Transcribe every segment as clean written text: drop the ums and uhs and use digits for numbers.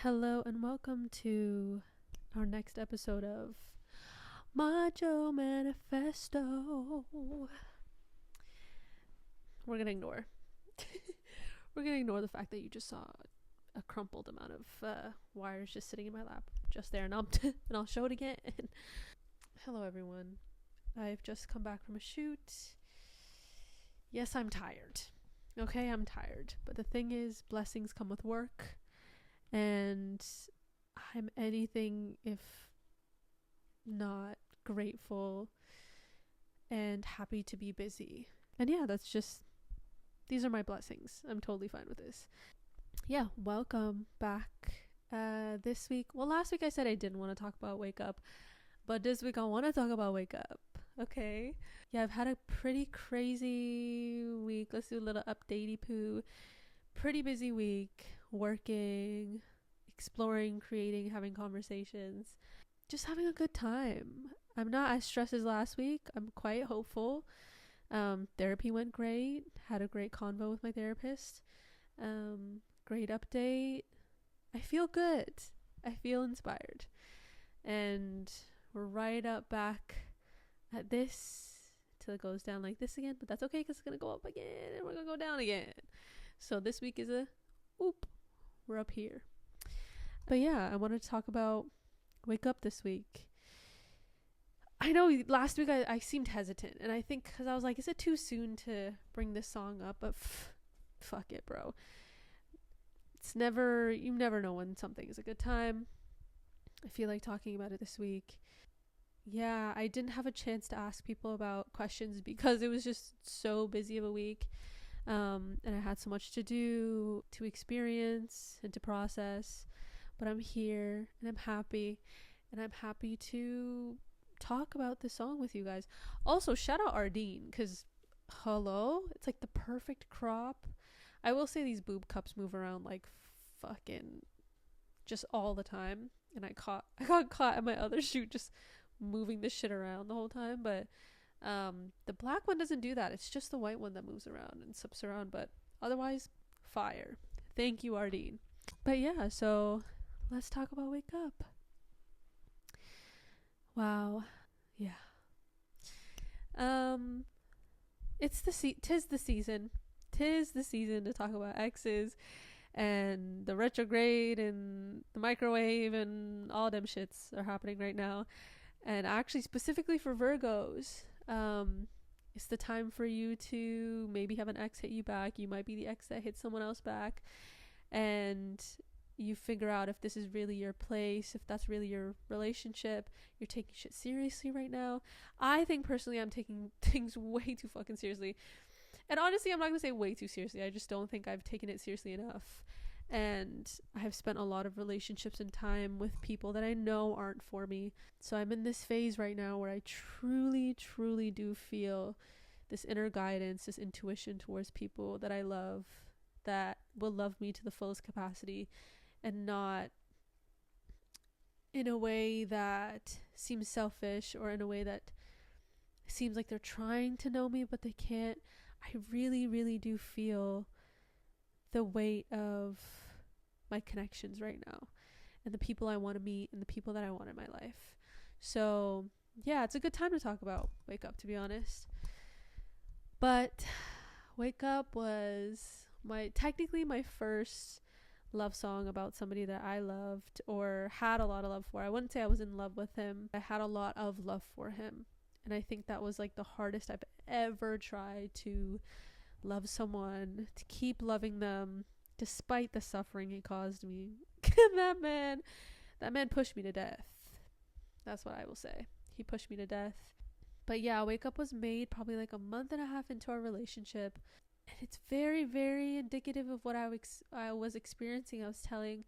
Hello and welcome to our next episode of Majo Manifesto. We're gonna ignore. We're gonna ignore the fact that you just saw a crumpled amount of wires just sitting in my lap, just there, and I'll show it again. Hello, everyone. I've just come back from a shoot. Yes, I'm tired. Okay, I'm tired. But the thing is, blessings come with work. And I'm anything if not grateful and happy to be busy. And yeah, these are my blessings. I'm totally fine with this. Yeah, welcome back this week. Well, last week I said I didn't want to talk about Wake Up, but this week I want to talk about Wake Up. Okay? Yeah, I've had a pretty crazy week. Let's do a little updatey poo. Pretty busy week, working, exploring, creating, having conversations, just having a good time. I'm not as stressed as last week. I'm quite hopeful. Therapy went great. Had a great convo with my therapist. Great update. I feel good. I feel inspired. And we're right up back at this till it goes down like this again. But that's okay because it's going to go up again and we're going to go down again. So this week is a whoop. We're up here. But yeah, I wanted to talk about Wake Up this week. I know last week I seemed hesitant. And I think because I was like, is it too soon to bring this song up? But fuck it, bro. You never know when something is a good time. I feel like talking about it this week. Yeah, I didn't have a chance to ask people about questions because it was just so busy of a week. And I had so much to do, to experience, and to process. But I'm here, and I'm happy. And I'm happy to talk about this song with you guys. Also, shout out Ardeen, because, hello? It's like the perfect crop. I will say these boob cups move around like fucking just all the time. And I got caught at my other shoot just moving this shit around the whole time. But the black one doesn't do that. It's just the white one that moves around and sips around. But otherwise, fire. Thank you, Ardeen. But yeah, so let's talk about Wake Up. Wow. Yeah. Tis the season. Tis the season to talk about exes and the retrograde and the microwave and all them shits are happening right now. And actually specifically for Virgos, it's the time for you to maybe have an ex hit you back. You might be the ex that hit someone else back, and you figure out if this is really your place, if that's really your relationship. You're taking shit seriously right now. I think personally I'm taking things way too fucking seriously. And honestly, I'm not gonna say way too seriously. I just don't think I've taken it seriously enough. And I have spent a lot of relationships and time with people that I know aren't for me. So I'm in this phase right now where I truly, truly do feel this inner guidance, this intuition towards people that I love, that will love me to the fullest capacity, and not in a way that seems selfish or in a way that seems like they're trying to know me but they can't. I really, really do feel the weight of my connections right now and the people I want to meet and the people that I want in my life. So yeah, it's a good time to talk about Wake Up, to be honest. But Wake Up was technically my first love song about somebody that I loved or had a lot of love for. I wouldn't say I was in love with him. I had a lot of love for him. And I think that was like the hardest I've ever tried to love someone, to keep loving them despite the suffering he caused me. that man pushed me to death. That's what I will say. He pushed me to death. But yeah, Wake Up was made probably like a month and a half into our relationship, and it's very, very indicative of what I was experiencing. I was telling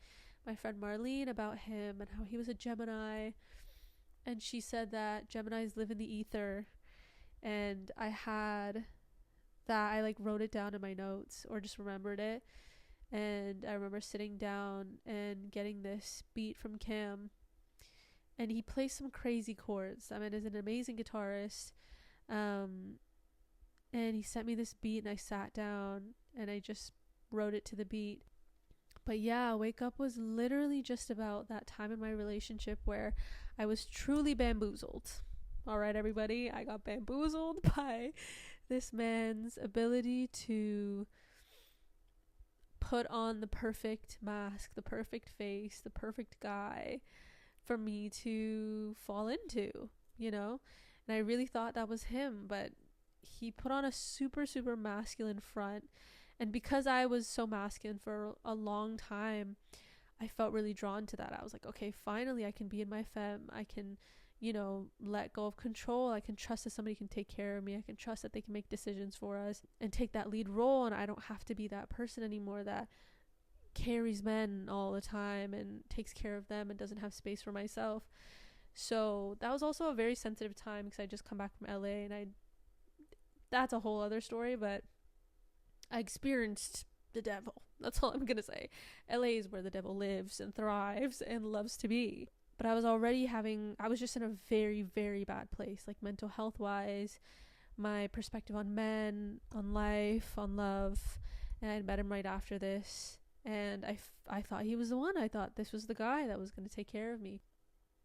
my friend Marlene about him and how he was a Gemini, and she said that Geminis live in the ether, and I like wrote it down in my notes or just remembered it. And I remember sitting down and getting this beat from Cam, and he plays some crazy chords. I mean, he's an amazing guitarist. And he sent me this beat, and I sat down and I just wrote it to the beat. But yeah, Wake Up was literally just about that time in my relationship where I was truly bamboozled. All right, everybody, I got bamboozled by this man's ability to put on the perfect mask, the perfect face, the perfect guy for me to fall into, you know? And I really thought that was him, but he put on a super, super masculine front. And because I was so masculine for a long time, I felt really drawn to that. I was like, okay, finally I can be in my femme. I can, let go of control. I can trust that somebody can take care of me. I can trust that they can make decisions for us and take that lead role. And I don't have to be that person anymore that carries men all the time and takes care of them and doesn't have space for myself. So that was also a very sensitive time because I just come back from LA, and that's a whole other story, but I experienced the devil. That's all I'm gonna say. LA is where the devil lives and thrives and loves to be. But I was just in a very, very bad place, like mental health wise, my perspective on men, on life, on love. And I'd met him right after this. And I thought he was the one. I thought this was the guy that was going to take care of me.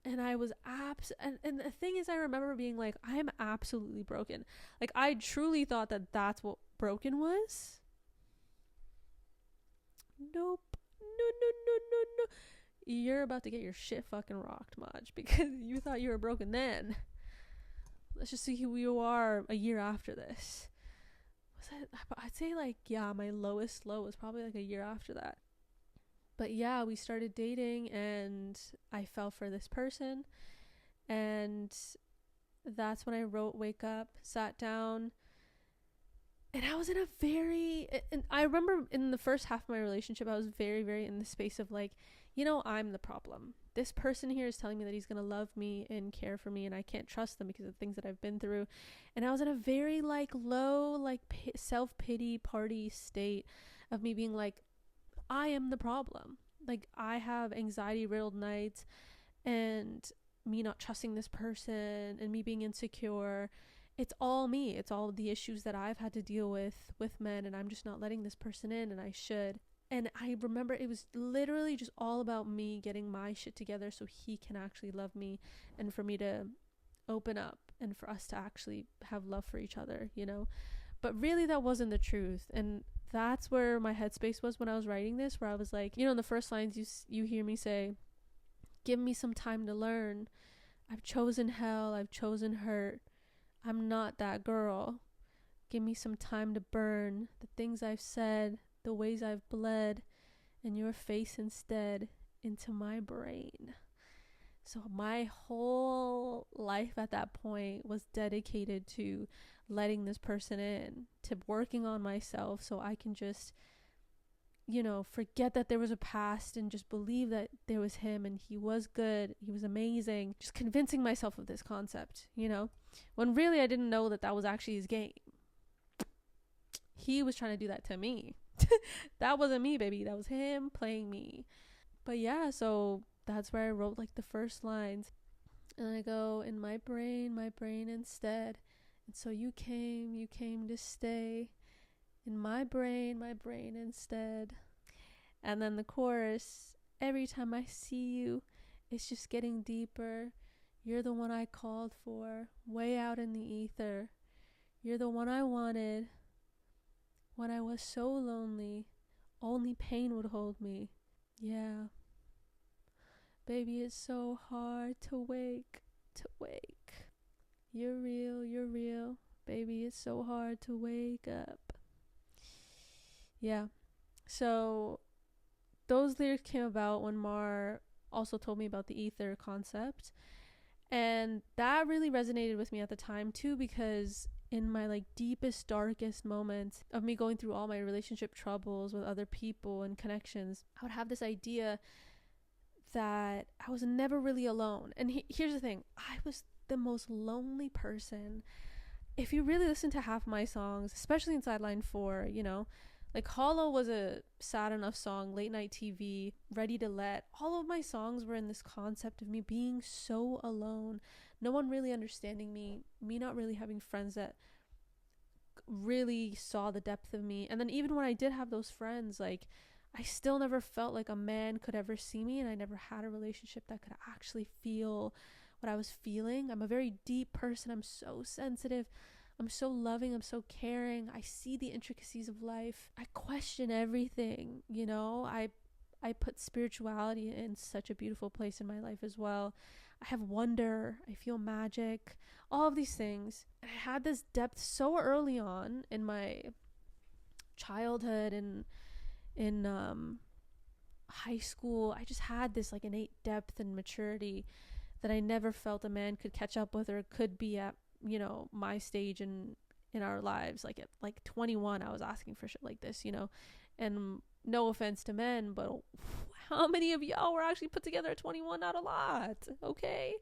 And I was and the thing is, I remember being like, I'm absolutely broken. Like, I truly thought that that's what broken was. Nope. No. You're about to get your shit fucking rocked, Maj, because you thought you were broken then. Let's just see who you are a year after this. I'd say, like, yeah, my lowest low was probably like a year after that. But yeah, we started dating and I fell for this person, and that's when I wrote Wake Up, sat down, and I was in and I remember in the first half of my relationship, I was very, very in the space of like, I'm the problem. This person here is telling me that he's going to love me and care for me, and I can't trust them because of the things that I've been through. And I was in a very like low, like self-pity party state of me being like, I am the problem. Like, I have anxiety riddled nights, and me not trusting this person and me being insecure. It's all me. It's all the issues that I've had to deal with men, and I'm just not letting this person in, and I should. And I remember it was literally just all about me getting my shit together so he can actually love me, and for me to open up, and for us to actually have love for each other, But really, that wasn't the truth. And that's where my headspace was when I was writing this, where I was like, in the first lines you hear me say, give me some time to learn. I've chosen hell. I've chosen hurt. I'm not that girl. Give me some time to burn the things I've said, the ways I've bled, and your face instead into my brain. So my whole life at that point was dedicated to letting this person in, to working on myself so I can just, forget that there was a past and just believe that there was him and he was good, he was amazing. Just convincing myself of this concept, when really I didn't know that was actually his game. He was trying to do that to me. That wasn't me, baby. That was him playing me. But yeah, so that's where I wrote like the first lines. And I go, in my brain instead. And so you came to stay. In my brain instead. And then the chorus, every time I see you, it's just getting deeper. You're the one I called for, way out in the ether. You're the one I wanted. When I was so lonely, only pain would hold me. Yeah. Baby, it's so hard to wake. You're real. Baby, it's so hard to wake up. Yeah. So those lyrics came about when Mar also told me about the ether concept. And that really resonated with me at the time too, because in my like deepest, darkest moments of me going through all my relationship troubles with other people and connections, I would have this idea that I was never really alone. And here's the thing, I was the most lonely person. If you really listen to half my songs, especially in Sideline 4, like Hollow was a sad enough song, Late Night TV, Ready to Let. All of my songs were in this concept of me being so alone, no one really understanding me not really having friends that really saw the depth of me. And then even when I did have those friends, like I still never felt like a man could ever see me, and I never had a relationship that could actually feel what I was feeling. I'm a very deep person. I'm so sensitive. I'm so loving. I'm so caring. I see the intricacies of life. I question everything, you know? I put spirituality in such a beautiful place in my life as well. I have wonder. I feel magic. All of these things. I had this depth so early on in my childhood and in high school. I just had this like innate depth and maturity that I never felt a man could catch up with or could be at, you know, my stage in our lives. Like at like 21, I was asking for shit like this, you know. And no offense to men, but how many of y'all were actually put together at 21? Not a lot. Okay.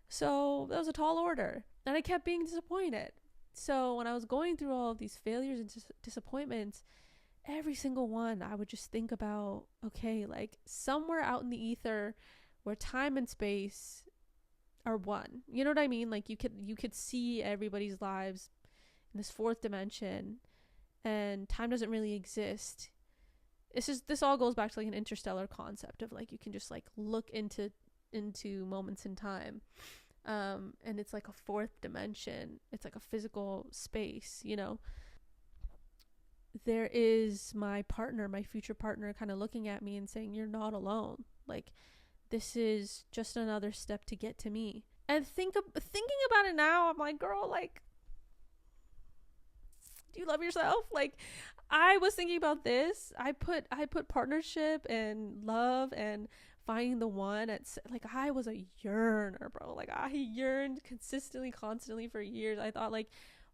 So that was a tall order. And I kept being disappointed. So when I was going through all of these failures and disappointments, every single one, I would just think about, okay, like somewhere out in the ether where time and space are one. You know what I mean? Like you could see everybody's lives in this fourth dimension, and time doesn't really exist. This all goes back to like an interstellar concept of like you can just like look into moments in time. And it's like a fourth dimension. It's like a physical space, you know. There is my partner, my future partner, kind of looking at me and saying, you're not alone. Like, this is just another step to get to me. And thinking about it now, I'm like, girl, like, do you love yourself? Like, I was thinking about this. I put partnership and love and finding the one at, like, I was a yearner, bro. Like, I yearned consistently, constantly for years. I thought, like,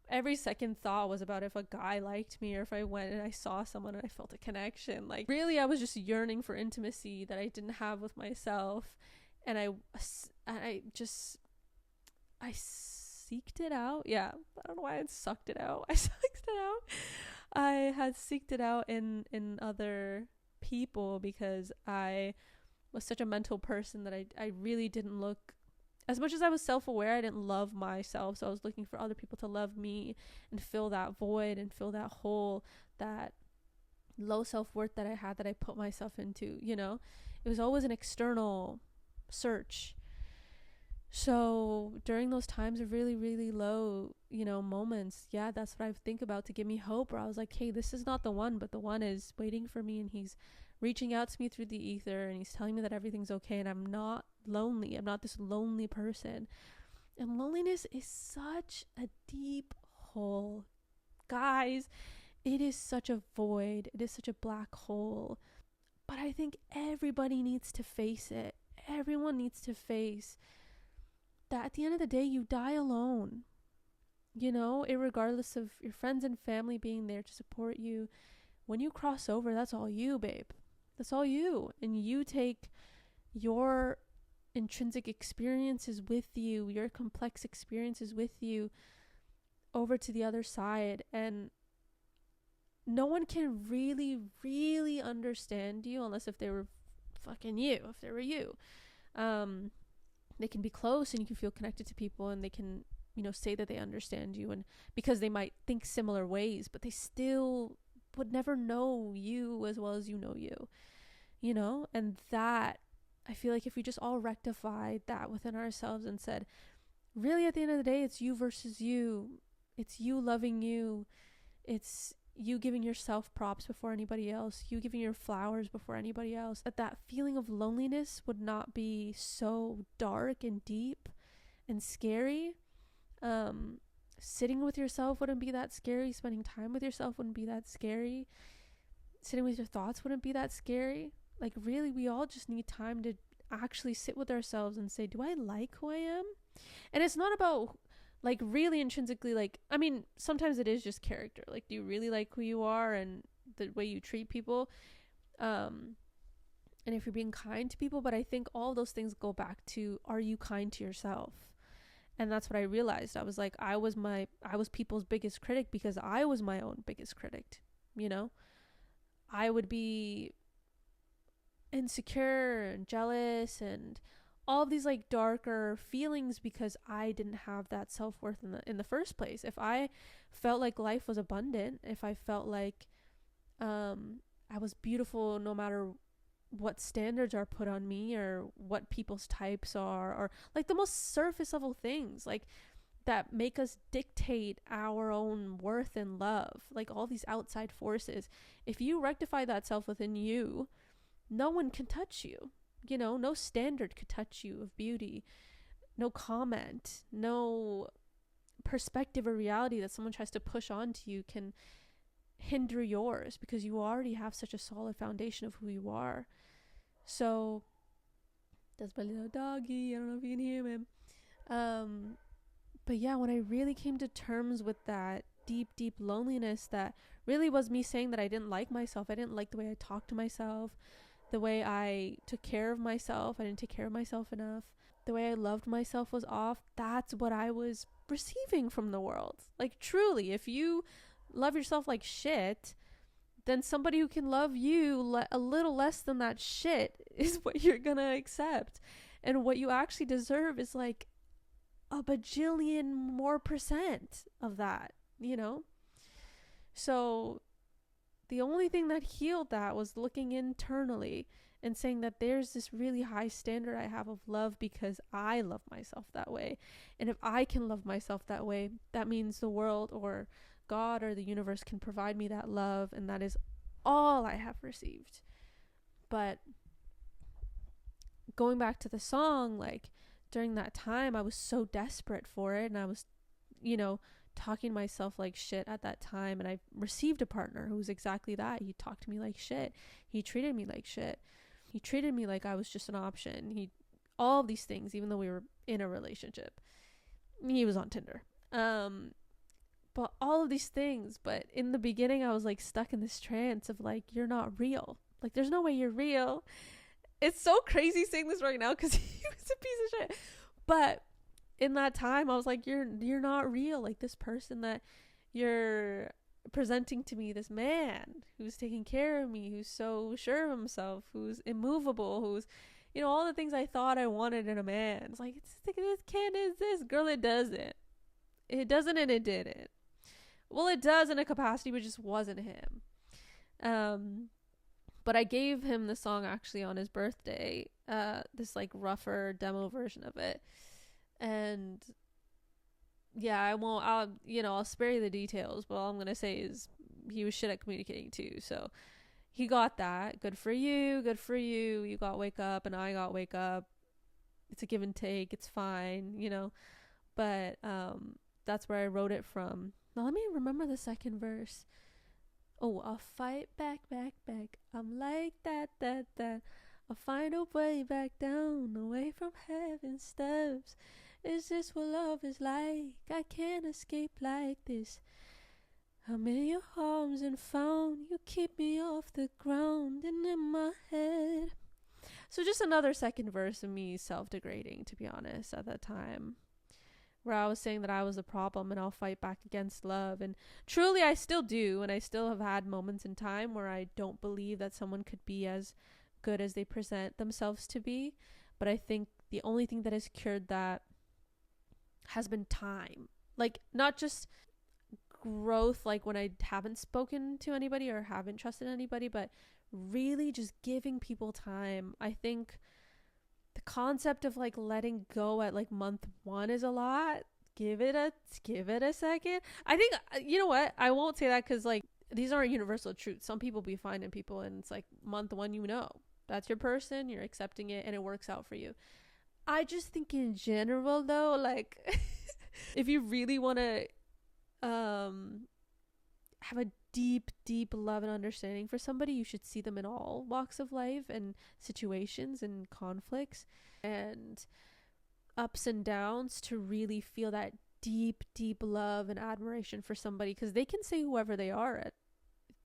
every second thought was about if a guy liked me or if I went and I saw someone and I felt a connection. Like, really, I was just yearning for intimacy that I didn't have with myself. And I seeked it out. Yeah, I don't know why I sucked it out. I sucked it out. I had seeked it out in other people because I was such a mental person that I really didn't look, as much as I was self-aware, I didn't love myself. So I was looking for other people to love me and fill that void and fill that hole, that low self-worth that I had, that I put myself into, you know. It was always an external search. So during those times of really, really low, you know, moments, yeah, that's what I think about to give me hope. Where I was like, hey, this is not the one, but the one is waiting for me, and he's reaching out to me through the ether, and he's telling me that everything's okay, and I'm not lonely. I'm not this lonely person. And loneliness is such a deep hole. Guys, it is such a void. It is such a black hole. But I think everybody needs to face it. Everyone needs to face that at the end of the day, you die alone. You know, irregardless of your friends and family being there to support you. When you cross over, that's all you, babe. That's all you. And you take your intrinsic experiences with you, your complex experiences with you over to the other side. And no one can really, really understand you unless if they were fucking you, if they were you. They can be close and you can feel connected to people, and they can, you know, say that they understand you, and because they might think similar ways, but they still would never know you as well as you know you, you know. And that, I feel like if we just all rectified that within ourselves and said, really at the end of the day, it's you versus you. It's you loving you. It's you giving yourself props before anybody else, you giving your flowers before anybody else, that feeling of loneliness would not be so dark and deep and scary. Sitting with yourself wouldn't be that scary. Spending time with yourself wouldn't be that scary. Sitting with your thoughts wouldn't be that scary. Like, really, we all just need time to actually sit with ourselves and say, do I like who I am? And it's not about like really intrinsically, like, I mean, sometimes it is just character. Like, do you really like who you are and the way you treat people? And if you're being kind to people, but I think all those things go back to, are you kind to yourself? And that's what I realized. I was like, I was people's biggest critic because I was my own biggest critic, you know? I would be insecure and jealous and all of these like darker feelings because I didn't have that self-worth in the first place. If I felt like life was abundant, if I felt like I was beautiful no matter what standards are put on me or what people's types are, or like the most surface level things like that make us dictate our own worth and love, like all these outside forces. If you rectify that self within you, no one can touch you. You know, no standard could touch you of beauty. No comment, no perspective or reality that someone tries to push onto you can hinder yours, because you already have such a solid foundation of who you are. So that's my little doggy. I don't know if you can hear him. But yeah, when I really came to terms with that deep loneliness, that really was me saying that I didn't like myself. I didn't like the way I talked to myself, the way I took care of myself. I didn't take care of myself enough. The way I loved myself was off. That's what I was receiving from the world. Like, truly, if you love yourself like shit, then somebody who can love you a little less than that shit is what you're gonna accept. And what you actually deserve is like a bajillion more percent of that, you know? So the only thing that healed that was looking internally and saying that there's this really high standard I have of love because I love myself that way. And if I can love myself that way, that means the world or God or the universe can provide me that love, and that is all I have received. But going back to the song, like during that time I was so desperate for it, and I was, you know, talking to myself like shit at that time, and I received a partner who was exactly that. He talked to me like shit. He treated me like shit. He treated me like I was just an option. All of these things, even though we were in a relationship. He was on Tinder. But all of these things, but in the beginning I was like stuck in this trance of like, you're not real. Like, there's no way you're real. It's so crazy saying this right now because he was a piece of shit. But in that time I was like, you're not real. Like, this person that you're presenting to me, this man who's taking care of me, who's so sure of himself, who's immovable, who's, you know, all the things I thought I wanted in a man. It's like, this kid is this. Girl, it doesn't. It doesn't, and it didn't. Well, it does in a capacity, but just wasn't him. But I gave him the song actually on his birthday, this like rougher demo version of it. And yeah, I'll spare you the details, but all I'm going to say is he was shit at communicating too. So he got that. Good for you. You got Wake Up and I got Wake Up. It's a give and take. It's fine, you know. But that's where I wrote it from. Now let me remember the second verse. Oh, I'll fight back. I'm like that. I'll find a way back down, away from heaven's steps. Is this what love is like? I can't escape like this. I'm in your arms and found you keep me off the ground and in my head. So just another second verse of me self-degrading, to be honest, at that time, where I was saying that I was the problem and I'll fight back against love. And truly I still do, and I still have had moments in time where I don't believe that someone could be as good as they present themselves to be. But I think the only thing that has cured that has been time. Like, not just growth, like when I haven't spoken to anybody or haven't trusted anybody, but really just giving people time. I think the concept of like letting go at like month 1 is a lot. Give it a second. I think, you know what, I won't say that because like these aren't universal truths. Some people be finding people and it's like month 1, you know, that's your person, you're accepting it and it works out for you. I just think in general though, like if you really want to have a deep love and understanding for somebody, you should see them in all walks of life and situations and conflicts and ups and downs to really feel that deep love and admiration for somebody, because they can say whoever they are at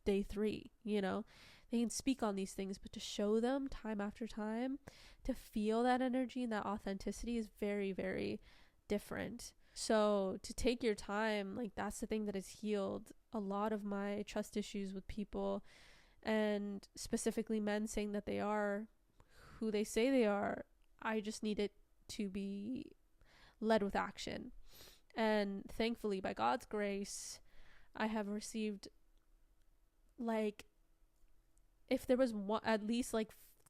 day 3, you know, they can speak on these things, but to show them time after time, to feel that energy and that authenticity is very, very different. So to take your time, like that's the thing that has healed a lot of my trust issues with people, and specifically men saying that they are who they say they are. I just need it to be led with action. And thankfully, by God's grace, I have received like if there was at least like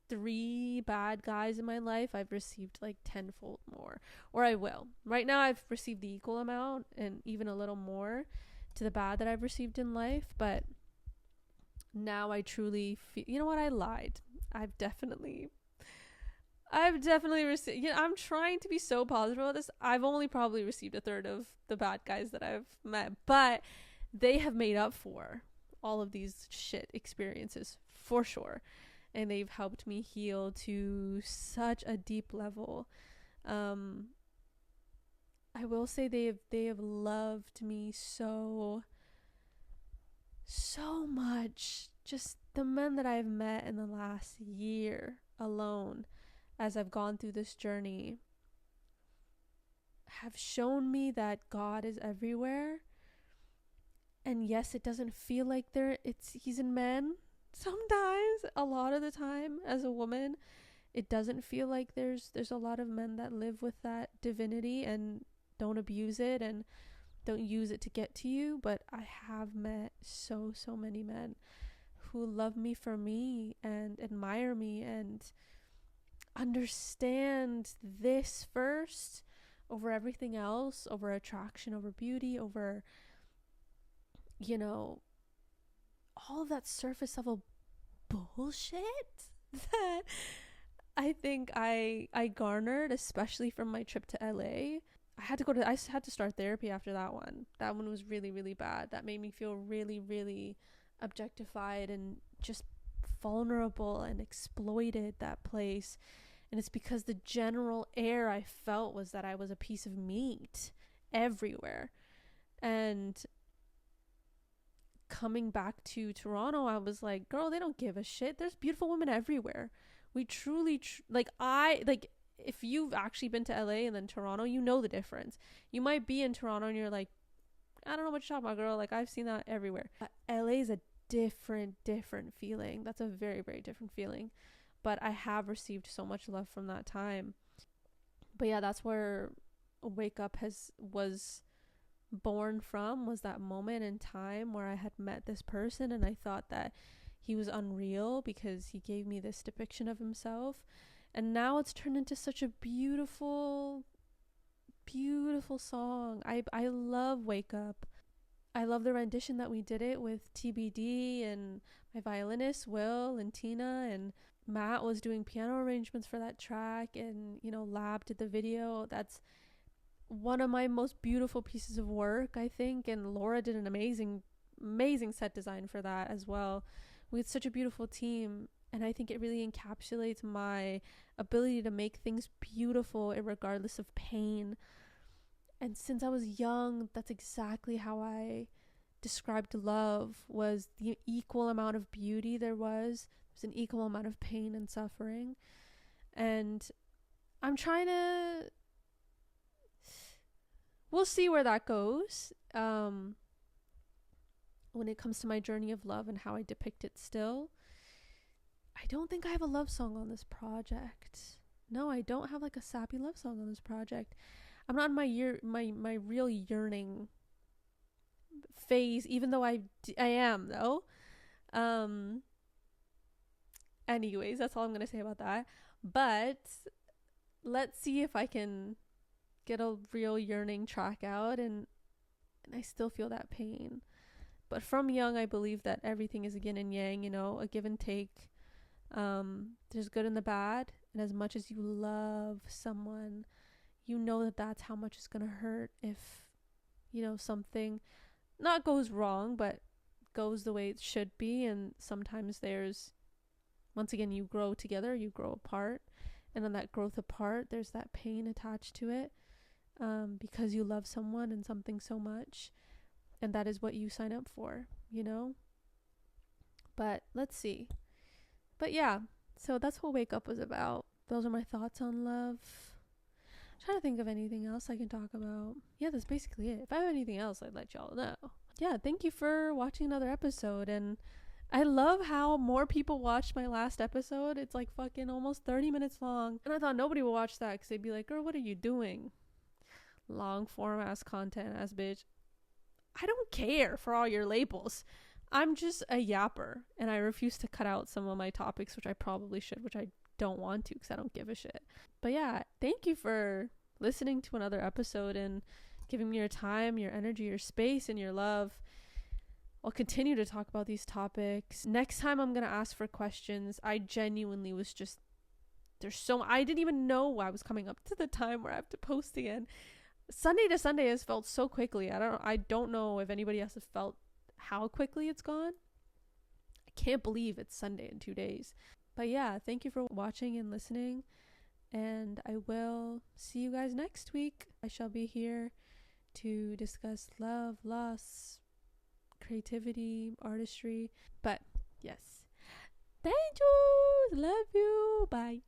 3 bad guys in my life, I've received like tenfold more, or I will. Right now I've received the equal amount and even a little more to the bad that I've received in life. But now I truly feel, you know what, I lied. I've definitely received, I'm trying to be so positive about this. I've only probably received a third of the bad guys that I've met, but they have made up for all of these shit experiences for sure. And they've helped me heal to such a deep level. I will say they have loved me so much. Just the men that I've met in the last year alone, as I've gone through this journey, have shown me that God is everywhere. And yes, it doesn't feel like he's in men. Sometimes, a lot of the time, as a woman, it doesn't feel like there's a lot of men that live with that divinity and don't abuse it and don't use it to get to you. But I have met so many men who love me for me and admire me and understand this first over everything else, over attraction, over beauty, over, all of that surface level bullshit that I think I garnered, especially from my trip to LA. I had to start therapy after that one. That one was really, really bad. That made me feel really, really objectified and just vulnerable and exploited, that place. And it's because the general air I felt was that I was a piece of meat everywhere. And coming back to Toronto, I was like, girl, they don't give a shit. There's beautiful women everywhere. We truly if you've actually been to LA and then Toronto, you know the difference. You might be in Toronto and you're like, I don't know what you're talking about, girl. Like, I've seen that everywhere. LA is a different feeling. That's a very, very different feeling. But I have received so much love from that time. But yeah, that's where Wake Up was born from, was that moment in time where I had met this person and I thought that he was unreal because he gave me this depiction of himself. And now it's turned into such a beautiful song. I love Wake Up. I love the rendition that we did it with TBD and my violinist Will and Tina, and Matt was doing piano arrangements for that track, and Lab did the video. That's one of my most beautiful pieces of work, I think, and Laura did an amazing set design for that as well. We had such a beautiful team, and I think it really encapsulates my ability to make things beautiful regardless of pain. And since I was young, that's exactly how I described love, was the equal amount of beauty there was. There's an equal amount of pain and suffering. And I'm trying to... We'll see where that goes. When it comes to my journey of love and how I depict it still. I don't think I have a love song on this project. No, I don't have like a sappy love song on this project. I'm not in my real yearning phase, even though I am though. Anyways, that's all I'm gonna say about that. But let's see if I can get a real yearning track out, and I still feel that pain. But from young, I believe that everything is a yin and yang, a give and take. There's good and the bad, and as much as you love someone, that's how much it's gonna hurt if something not goes wrong, but goes the way it should be. And sometimes there's, once again, you grow together, you grow apart, and on that growth apart, there's that pain attached to it, because you love someone and something so much, and that is what you sign up for, But let's see. But yeah, so that's what Wake Up was about. Those are my thoughts on love. I'm trying to think of anything else I can talk about. Yeah, that's basically it. If I have anything else, I'd let y'all know. Yeah, thank you for watching another episode. And I love how more people watched my last episode. It's like fucking almost 30 minutes long. And I thought nobody would watch that because they'd be like, girl, what are you doing? Long form ass content ass bitch. I don't care for all your labels. I'm just a yapper, and I refuse to cut out some of my topics, which I probably should, which I don't want to because I don't give a shit. But yeah, thank you for listening to another episode and giving me your time, your energy, your space, and your love. I'll continue to talk about these topics. Next time I'm going to ask for questions. I genuinely was just, I didn't even know I was coming up to the time where I have to post again. Sunday to Sunday has felt so quickly. I don't know if anybody else has felt how quickly it's gone. I can't believe it's Sunday in 2 days. But yeah, thank you for watching and listening. And I will see you guys next week. I shall be here to discuss love, loss, creativity, artistry. But yes. Thank you. Love you. Bye.